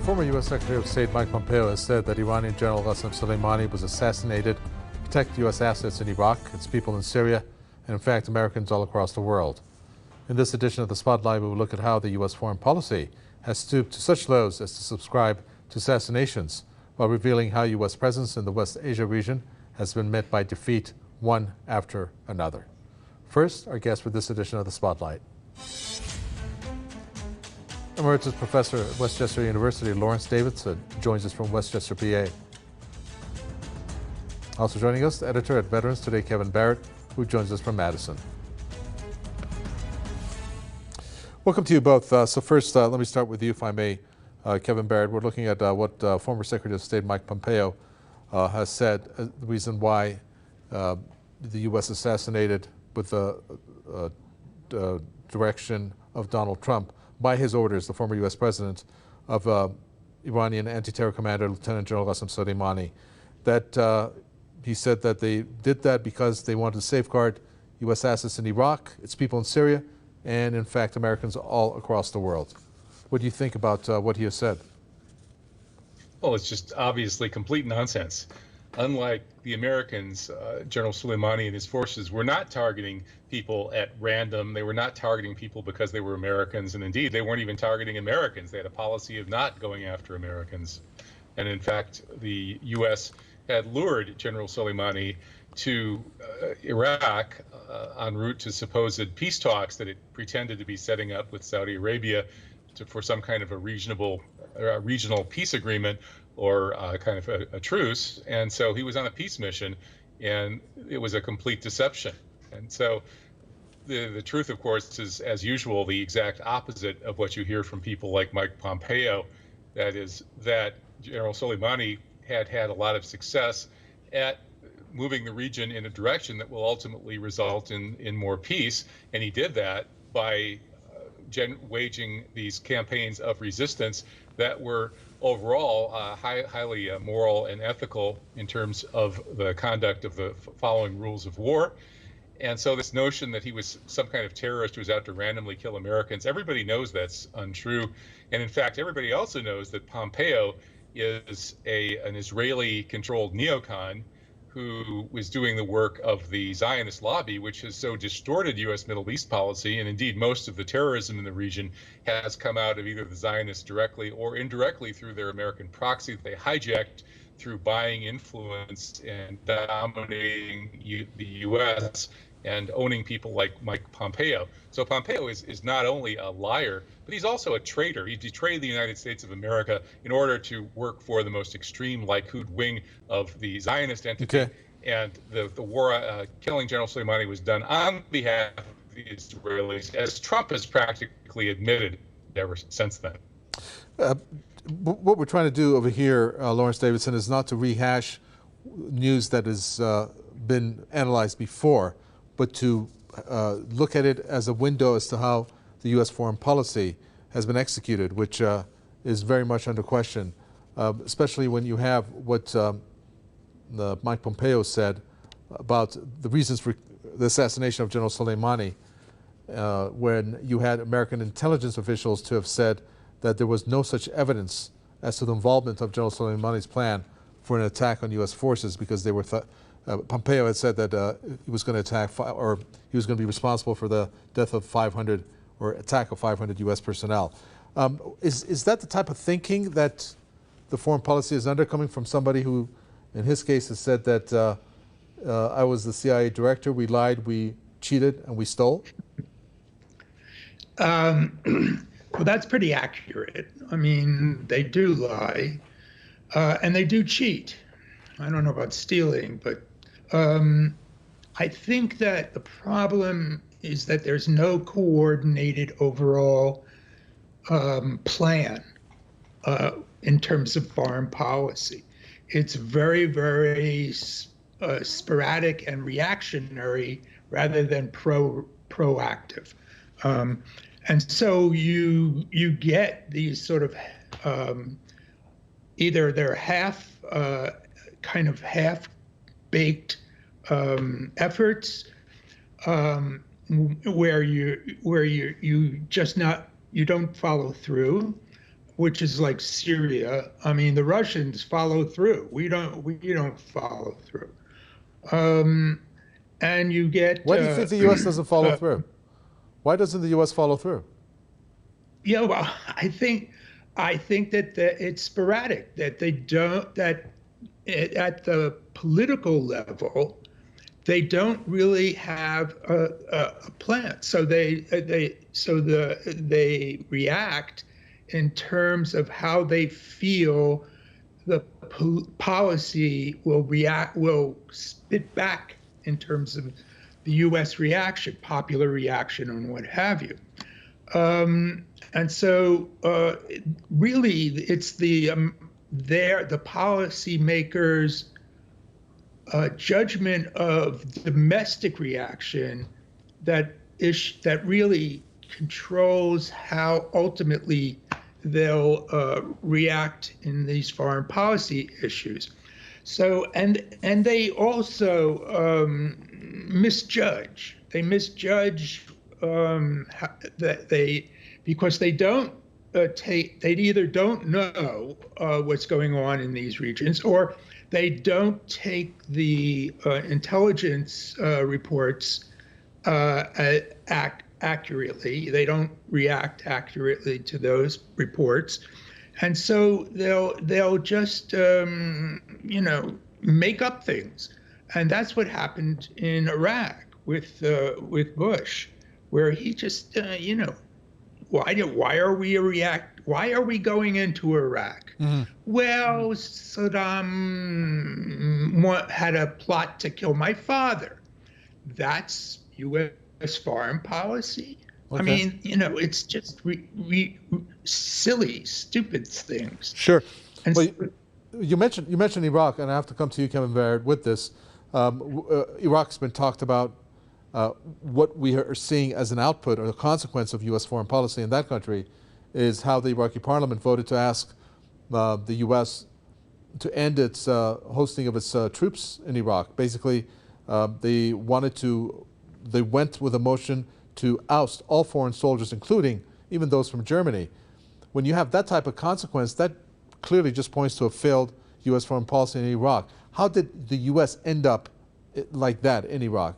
The former U.S. Secretary of State Mike Pompeo has said that Iranian General Qasem Soleimani was assassinated to protect U.S. assets in Iraq, its people in Syria, and in fact Americans all across the world. In this edition of The Spotlight, we will look at how the U.S. foreign policy has stooped to such lows as to subscribe to assassinations, while revealing how U.S. presence in the West Asia region has been met by defeat one after another. First, our guest for this edition of The Spotlight. Emeritus Professor at Westchester University, Lawrence Davidson, joins us from Westchester, PA. Also joining us, the editor at Veterans Today, Kevin Barrett, who joins us from Madison. Welcome to you both. So first, let me start with you, if I may, Kevin Barrett. We're looking at what former Secretary of State Mike Pompeo has said, the reason why the U.S. assassinated with the direction of Donald Trump, by his orders, the former U.S. president, of Iranian anti-terror commander Lieutenant General Qasem Soleimani, that he said that they did that because they wanted to safeguard U.S. assets in Iraq, its people in Syria, and in fact Americans all across the world. What do you think about what he has said? Well, it's just obviously complete nonsense. Unlike the Americans, General Soleimani and his forces were not targeting people at random. They were not targeting people because they were Americans. And indeed, they weren't even targeting Americans. They had a policy of not going after Americans. And in fact, the U.S. had lured General Soleimani to Iraq en route to supposed peace talks that it pretended to be setting up with Saudi Arabia for some kind of a regional peace agreement, or kind of a truce. And so he was on a peace mission, and it was a complete deception. And so the truth, of course, is, as usual, the exact opposite of what you hear from people like Mike Pompeo. That is that General Soleimani had a lot of success at moving the region in a direction that will ultimately result in more peace. And he did that by waging these campaigns of resistance that were overall highly moral and ethical in terms of the conduct of the following rules of war. And so this notion that he was some kind of terrorist who was out to randomly kill Americans, everybody knows that's untrue. And in fact, everybody also knows that Pompeo is an Israeli-controlled neocon who was doing the work of the Zionist lobby, which has so distorted U.S. Middle East policy. And indeed, most of the terrorism in the region has come out of either the Zionists directly or indirectly through their American proxy that they hijacked through buying influence and dominating the U.S. and owning people like Mike Pompeo. So Pompeo is not only a liar, but he's also a traitor. He betrayed the United States of America in order to work for the most extreme Likud wing of the Zionist entity. Okay. And the war killing General Soleimani was done on behalf of the Israelis, as Trump has practically admitted ever since then. What we're trying to do over here, Lawrence Davidson, is not to rehash news that has been analyzed before, but to look at it as a window as to how the U.S. foreign policy has been executed, which is very much under question, especially when you have what Mike Pompeo said about the reasons for the assassination of General Soleimani, when you had American intelligence officials to have said that there was no such evidence as to the involvement of General Soleimani's plan for an attack on U.S. forces, because they were Pompeo had said that he was going to attack, or he was going to be responsible for the death of 500 or attack of 500 U.S. personnel. Is that the type of thinking that the foreign policy is under, coming from somebody who, in his case, has said that I was the CIA director, we lied, we cheated, and we stole? Well, that's pretty accurate. I mean, they do lie, and they do cheat. I don't know about stealing, but I think that the problem is that there's no coordinated overall plan in terms of foreign policy. It's very, very sporadic and reactionary rather than proactive. And so you get these sort of either they're kind of half-baked efforts where you just you don't follow through, which is like Syria. I mean, the Russians follow through. We don't follow through. And you get. Why do you think the U.S. doesn't follow through? Why doesn't the U.S. follow through? Yeah, well, I think that it's sporadic. That they don't. At the political level, they don't really have a plan. So they react in terms of how they feel the policy will spit back in terms of the U.S. reaction, popular reaction, and what have you. And so really, it's the policymakers' judgment of domestic reaction that really controls how ultimately they'll react in these foreign policy issues. So and they also misjudge. They misjudge because they don't they either don't know what's going on in these regions, or they don't take the intelligence reports accurately. They don't react accurately to those reports, and so they'll just make up things, and that's what happened in Iraq with Bush, where he just why are we going into Iraq? Mm-hmm. Well, Saddam had a plot to kill my father. That's U.S. foreign policy. Okay. I mean, it's just silly, stupid things. Sure. And well, you mentioned Iraq, and I have to come to you, Kevin Barrett, with this. Iraq's been talked about. What we are seeing as an output or a consequence of U.S. foreign policy in that country is how the Iraqi parliament voted to ask the U.S. to end its hosting of its troops in Iraq. Basically, they went with a motion to oust all foreign soldiers, including even those from Germany. When you have that type of consequence, that clearly just points to a failed U.S. foreign policy in Iraq. How did the U.S. end up like that in Iraq?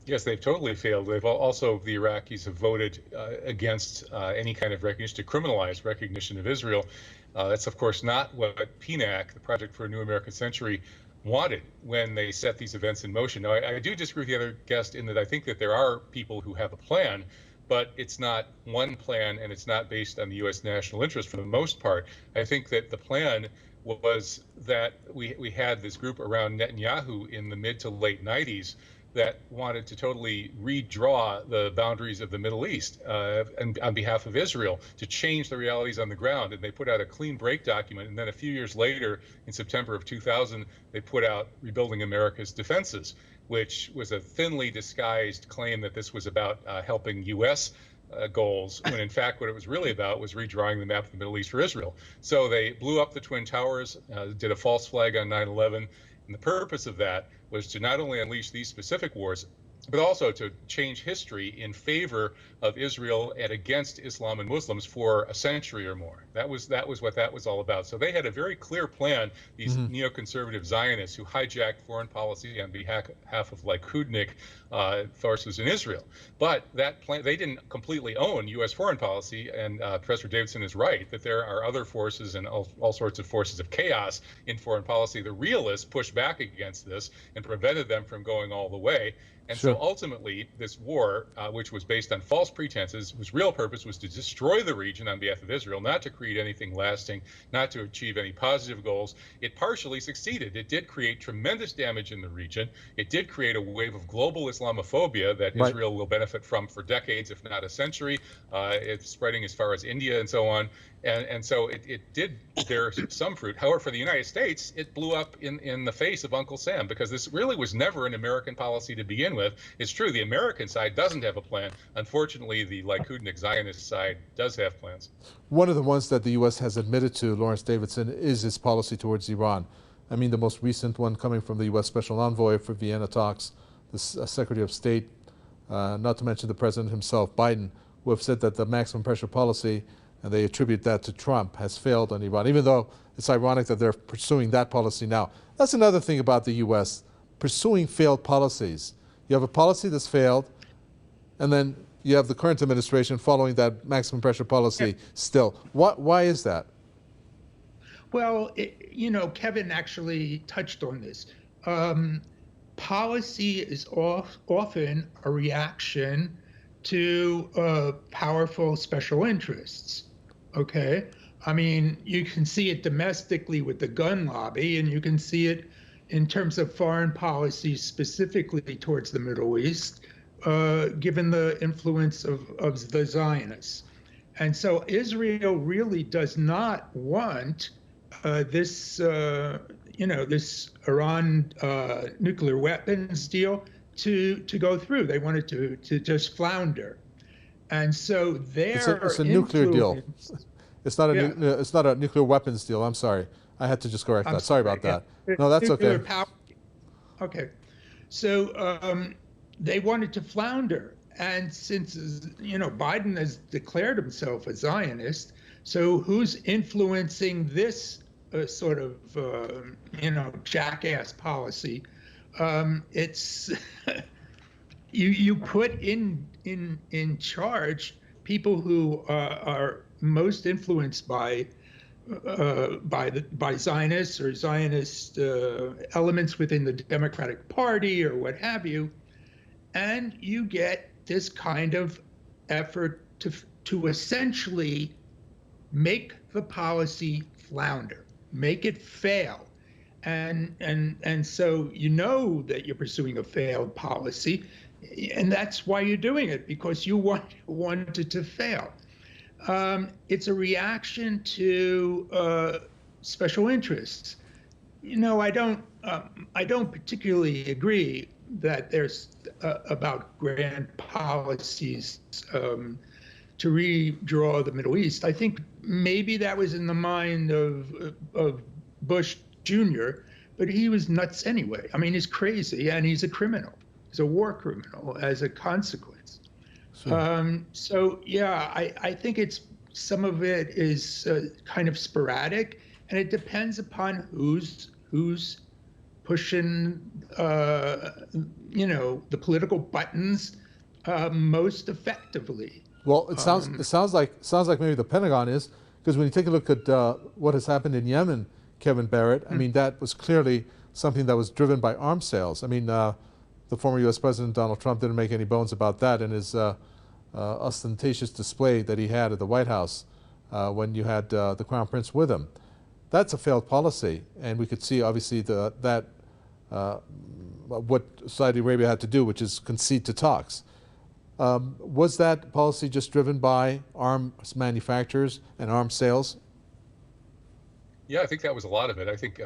Yes, they've totally failed. The Iraqis have voted against any kind of recognition, to criminalize recognition of Israel. That's, of course, not what PNAC, the Project for a New American Century, wanted when they set these events in motion. Now, I do disagree with the other guest in that I think that there are people who have a plan, but it's not one plan, and it's not based on the U.S. national interest for the most part. I think that the plan was that we had this group around Netanyahu in the mid to late 90s that wanted to totally redraw the boundaries of the Middle East on behalf of Israel, to change the realities on the ground. And they put out a clean break document. And then a few years later, in September of 2000, they put out Rebuilding America's Defenses, which was a thinly disguised claim that this was about helping U.S. Goals, when in fact what it was really about was redrawing the map of the Middle East for Israel. So they blew up the Twin Towers, did a false flag on 9/11. And the purpose of that was to not only unleash these specific wars, but also to change history in favor of Israel and against Islam and Muslims for a century or more. That was what that was all about. So they had a very clear plan, these neoconservative Zionists who hijacked foreign policy on behalf of Likudnik forces in Israel. But that plan, they didn't completely own U.S. foreign policy, and Professor Davidson is right that there are other forces and all sorts of forces of chaos in foreign policy. The realists pushed back against this and prevented them from going all the way. And so ultimately, this war, which was based on false pretenses, whose real purpose was to destroy the region on behalf of Israel, not to create anything lasting, not to achieve any positive goals, it partially succeeded. It did create tremendous damage in the region. It did create a wave of global Islamophobia that Israel will benefit from for decades, if not a century. It's spreading as far as India and so on. And so it did bear some fruit. However, for the United States, it blew up in the face of Uncle Sam, because this really was never an American policy to begin with. It's true, the American side doesn't have a plan. Unfortunately, the Likudnik Zionist side does have plans. One of the ones that the U.S. has admitted to, Lawrence Davidson, is its policy towards Iran. I mean, the most recent one coming from the U.S. Special Envoy for Vienna talks, the Secretary of State, not to mention the President himself, Biden, who have said that the maximum pressure policy and they attribute that to Trump, has failed on Iran, even though it's ironic that they're pursuing that policy now. That's another thing about the U.S., pursuing failed policies. You have a policy that's failed, and then you have the current administration following that maximum pressure policy still. Why is that? Well, Kevin actually touched on this. Policy is often a reaction to powerful special interests. Okay? I mean, you can see it domestically with the gun lobby, and you can see it in terms of foreign policy specifically towards the Middle East, given the influence of the Zionists. And so Israel really does not want this Iran nuclear weapons deal to go through. They want it to just flounder. And so it's a nuclear deal. It's not a nuclear weapons deal. I'm sorry. I had to just correct that. Sorry about that. No, that's okay. Okay. So they wanted to flounder. And since, Biden has declared himself a Zionist, so who's influencing this sort of, jackass policy? It's you put in charge people who are most influenced by Zionists or Zionist elements within the Democratic Party or what have you, and you get this kind of effort to essentially make the policy flounder, make it fail. And so you know that you're pursuing a failed policy, and that's why you're doing it, because you want it to fail. It's a reaction to special interests. I don't particularly agree that there's about grand policies to redraw the Middle East. I think maybe that was in the mind of Bush Jr., but he was nuts anyway. I mean, he's crazy and he's a criminal. He's a war criminal as a consequence. Sure. So yeah, I think some of it is kind of sporadic, and it depends upon who's pushing the political buttons most effectively. Well, it sounds like maybe the Pentagon is, because when you take a look at what has happened in Yemen, Kevin Barrett, I mean, that was clearly something that was driven by arms sales. I mean, the former U.S. President Donald Trump didn't make any bones about that in his ostentatious display that he had at the White House when you had the Crown Prince with him. That's a failed policy, and we could see obviously what Saudi Arabia had to do, which is concede to talks. Was that policy just driven by arms manufacturers and arms sales? Yeah, I think that was a lot of it. I think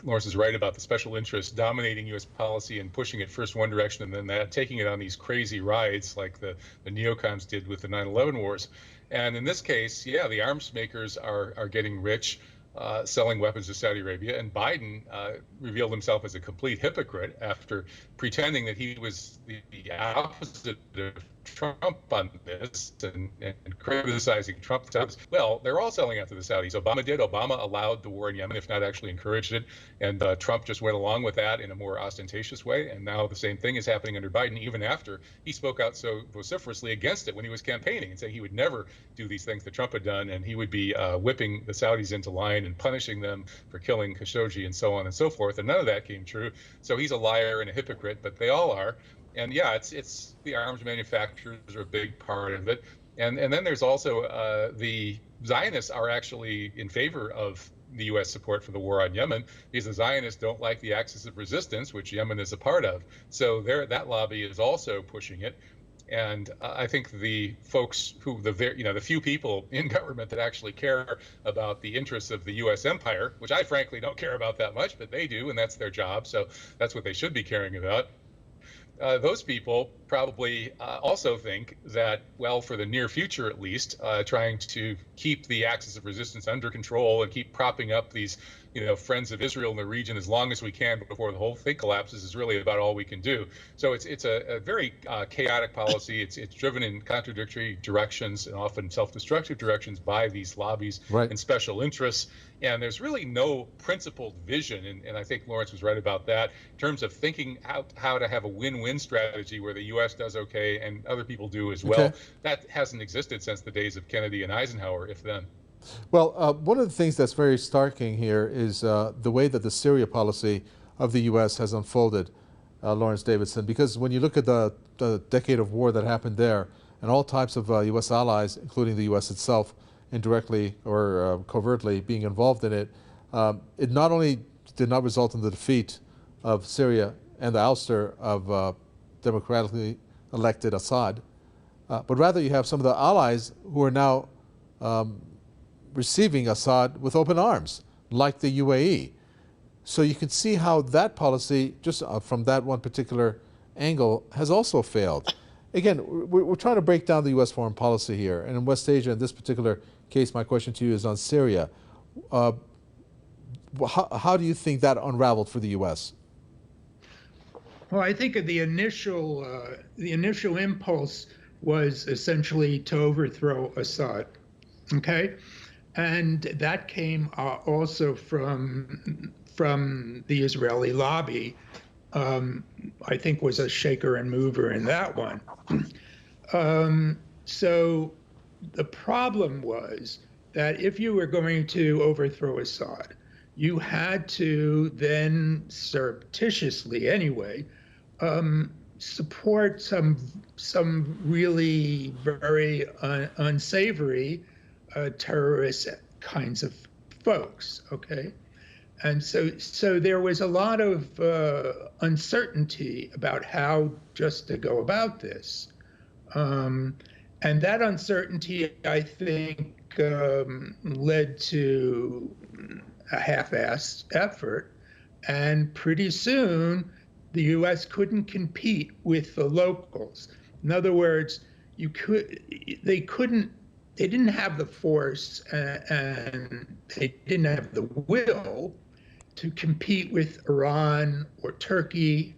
Lawrence is right about the special interests dominating U.S. policy and pushing it first one direction and then taking it on these crazy rides like the neocons did with the 9/11 wars. And in this case, yeah, the arms makers are getting rich, selling weapons to Saudi Arabia. And Biden revealed himself as a complete hypocrite after pretending that he was the opposite of Trump on this and criticizing Trump. Well, they're all selling out to the Saudis. Obama did. Obama allowed the war in Yemen, if not actually encouraged it. And Trump just went along with that in a more ostentatious way. And now the same thing is happening under Biden, even after he spoke out so vociferously against it when he was campaigning and saying he would never do these things that Trump had done. And he would be whipping the Saudis into line and punishing them for killing Khashoggi and so on and so forth. And none of that came true. So he's a liar and a hypocrite, but they all are. And yeah, it's the arms manufacturers are a big part of it. And then there's also the Zionists are actually in favor of the U.S. support for the war on Yemen, because the Zionists don't like the axis of resistance, which Yemen is a part of. So that lobby is also pushing it. And I think the folks the few people in government that actually care about the interests of the U.S. empire, which I frankly don't care about that much, but they do, and that's their job. So that's what they should be caring about. Those people probably also think that, well, for the near future at least, trying to keep the axis of resistance under control and keep propping up these friends of Israel in the region as long as we can before the whole thing collapses is really about all we can do. So it's a very chaotic policy. It's driven in contradictory directions and often self-destructive directions by these lobbies Right. and special interests. And there's really no principled vision. And I think Lawrence was right about that in terms of thinking out how to have a win-win strategy where the U.S. does okay and other people do as well. Okay. That hasn't existed since the days of Kennedy and Eisenhower, if then. Well, one of the things that's very starking here is the way that the Syria policy of the U.S. has unfolded, Lawrence Davidson, because when you look at the decade of war that happened there, and all types of U.S. allies, including the U.S. itself, indirectly or covertly being involved in it, it not only did not result in the defeat of Syria and the ouster of democratically elected Assad, but rather you have some of the allies who are now receiving Assad with open arms, like the UAE. So you can see how that policy, just from that one particular angle, has also failed. Again, we're trying to break down the U.S. foreign policy here. And in West Asia, in this particular case, my question to you is on Syria. How do you think that unraveled for the U.S.? Well, I think the initial impulse was essentially to overthrow Assad. Okay, and that came also from the Israeli lobby. I think was a shaker and mover in that one. So the problem was that if you were going to overthrow Assad, you had to then surreptitiously, anyway, support some really very unsavory terrorist kinds of folks. Okay. And so there was a lot of uncertainty about how just to go about this. And that uncertainty, I think, led to a half-assed effort. And pretty soon, the U.S. couldn't compete with the locals. In other words, they didn't have the force and they didn't have the will to compete with Iran or Turkey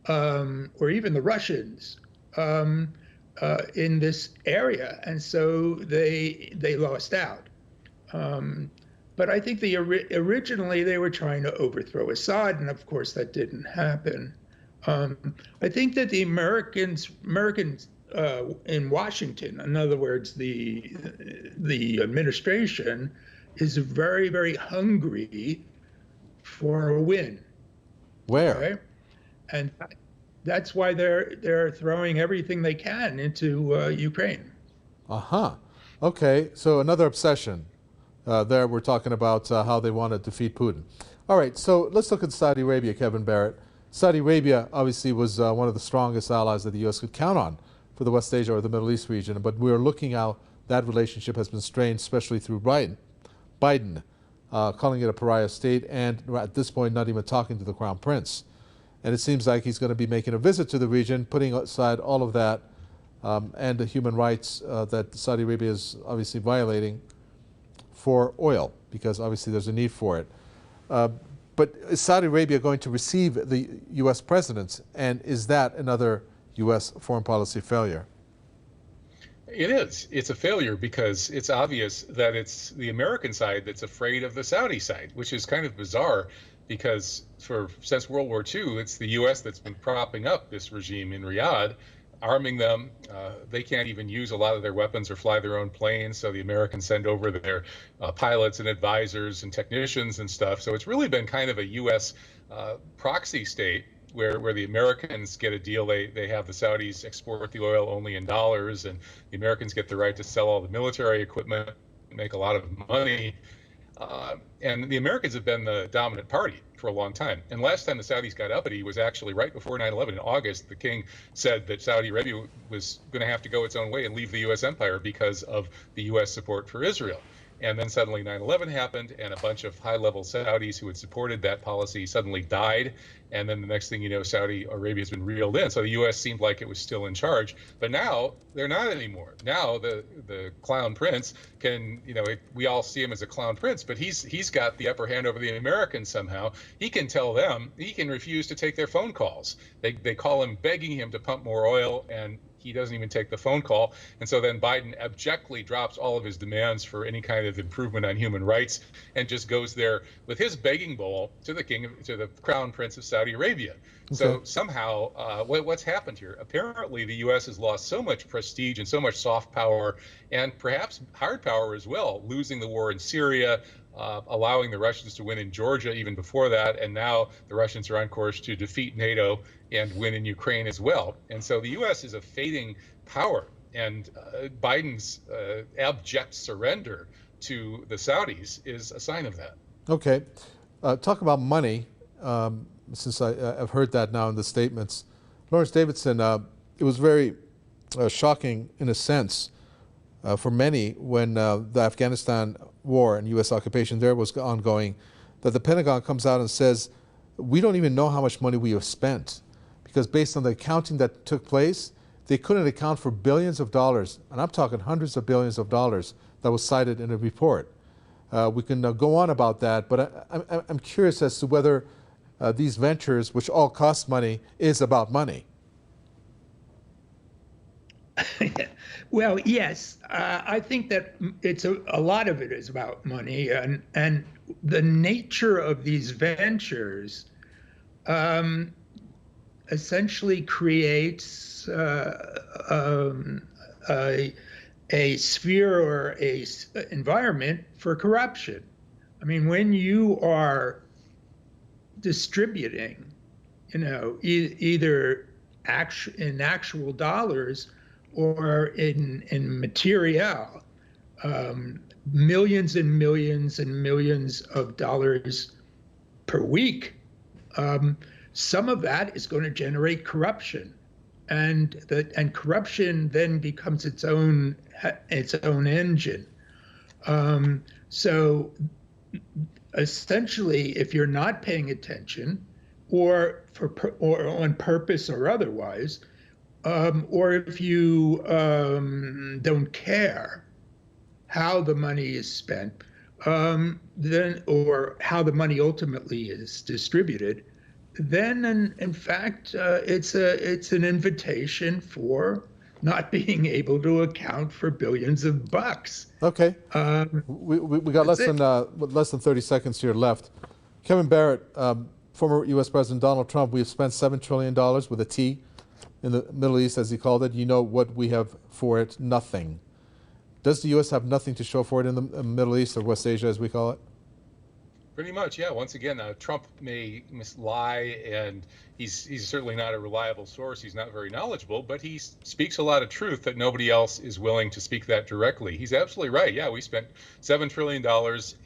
or even the Russians in this area, and so they lost out. But I think originally they were trying to overthrow Assad, and of course that didn't happen. I think that the Americans in Washington, in other words, the administration, is very, very hungry for a win. Where? Okay? And that's why they're throwing everything they can into Ukraine. Uh-huh. Okay, so another obsession. There we're talking about how they want to defeat Putin. All right, so let's look at Saudi Arabia, Kevin Barrett. Saudi Arabia obviously was one of the strongest allies that the U.S. could count on for the West Asia or the Middle East region, but we're looking how that relationship has been strained, especially through Biden calling it a pariah state, and at this point not even talking to the Crown Prince. And it seems like he's going to be making a visit to the region, putting aside all of that and the human rights that Saudi Arabia is obviously violating for oil, because obviously there's a need for it. But is Saudi Arabia going to receive the U.S. presidents, and is that another U.S. foreign policy failure? It is. It's a failure because it's obvious that it's the American side that's afraid of the Saudi side, which is kind of bizarre because since World War II, it's the U.S. that's been propping up this regime in Riyadh, arming them. They can't even use a lot of their weapons or fly their own planes, so the Americans send over their pilots and advisors and technicians and stuff. So it's really been kind of a U.S. Proxy state where the Americans get a deal. They have the Saudis export the oil only in dollars, and the Americans get the right to sell all the military equipment, make a lot of money. And the Americans have been the dominant party for a long time. And last time the Saudis got uppity was actually right before 9/11 in August. The king said that Saudi Arabia was going to have to go its own way and leave the U.S. empire because of the U.S. support for Israel. And then suddenly 9/11 happened, and a bunch of high-level Saudis who had supported that policy suddenly died. And then the next thing you know, Saudi Arabia has been reeled in. So the U.S. seemed like it was still in charge, but now they're not anymore. Now the clown prince can, we all see him as a clown prince, but he's got the upper hand over the Americans somehow. He can tell them, he can refuse to take their phone calls. They call him, begging him to pump more oil, and he doesn't even take the phone call. And so then Biden abjectly drops all of his demands for any kind of improvement on human rights and just goes there with his begging bowl to the crown prince of Saudi Arabia. Okay. So somehow, what's happened here? Apparently, the U.S. has lost so much prestige and so much soft power, and perhaps hard power as well, losing the war in Syria, allowing the Russians to win in Georgia even before that, and now the Russians are on course to defeat NATO and win in Ukraine as well. And so the U.S. is a fading power, and Biden's abject surrender to the Saudis is a sign of that. Okay. Talk about money, since I've heard that now in the statements. Lawrence Davidson, it was very shocking in a sense for many when the Afghanistan war and U.S. occupation there was ongoing, that the Pentagon comes out and says, we don't even know how much money we have spent, because based on the accounting that took place, they couldn't account for billions of dollars, and I'm talking hundreds of billions of dollars that was cited in a report. We can go on about that, but I'm curious as to whether these ventures, which all cost money, is about money. Well, yes, I think that it's a lot of it is about money, and the nature of these ventures essentially creates a sphere or a environment for corruption. I mean, when you are distributing, either in actual dollars or in material, millions and millions and millions of dollars per week, some of that is going to generate corruption, and corruption then becomes its own engine. So essentially, if you're not paying attention, or on purpose or otherwise, or if you don't care how the money is spent, then, or how the money ultimately is distributed, then in fact it's an invitation for not being able to account for billions of bucks. Okay. We got less than 30 seconds here left. Kevin Barrett, former U.S. President Donald Trump, we have spent $7 trillion with a T in the Middle East, as he called it. You know what we have for it? Nothing. Does the U.S. have nothing to show for it in the Middle East, or West Asia, as we call it? Pretty much, yeah. Once again, Trump may lie, and he's certainly not a reliable source. He's not very knowledgeable, but he speaks a lot of truth that nobody else is willing to speak that directly. He's absolutely right. Yeah, we spent $7 trillion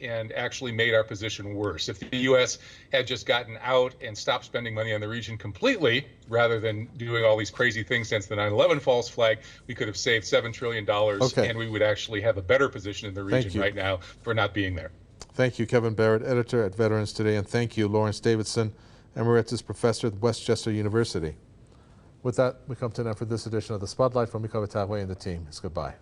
and actually made our position worse. If the U.S. had just gotten out and stopped spending money on the region completely, rather than doing all these crazy things since the 9/11 false flag, we could have saved $7 trillion, and we would actually have a better position in the region right now for not being there. Thank you, Kevin Barrett, editor at Veterans Today, and thank you, Lawrence Davidson, Emeritus Professor at Westchester University. With that, we come to an end for this edition of The Spotlight from Mikhail Tagway and the team. It's goodbye.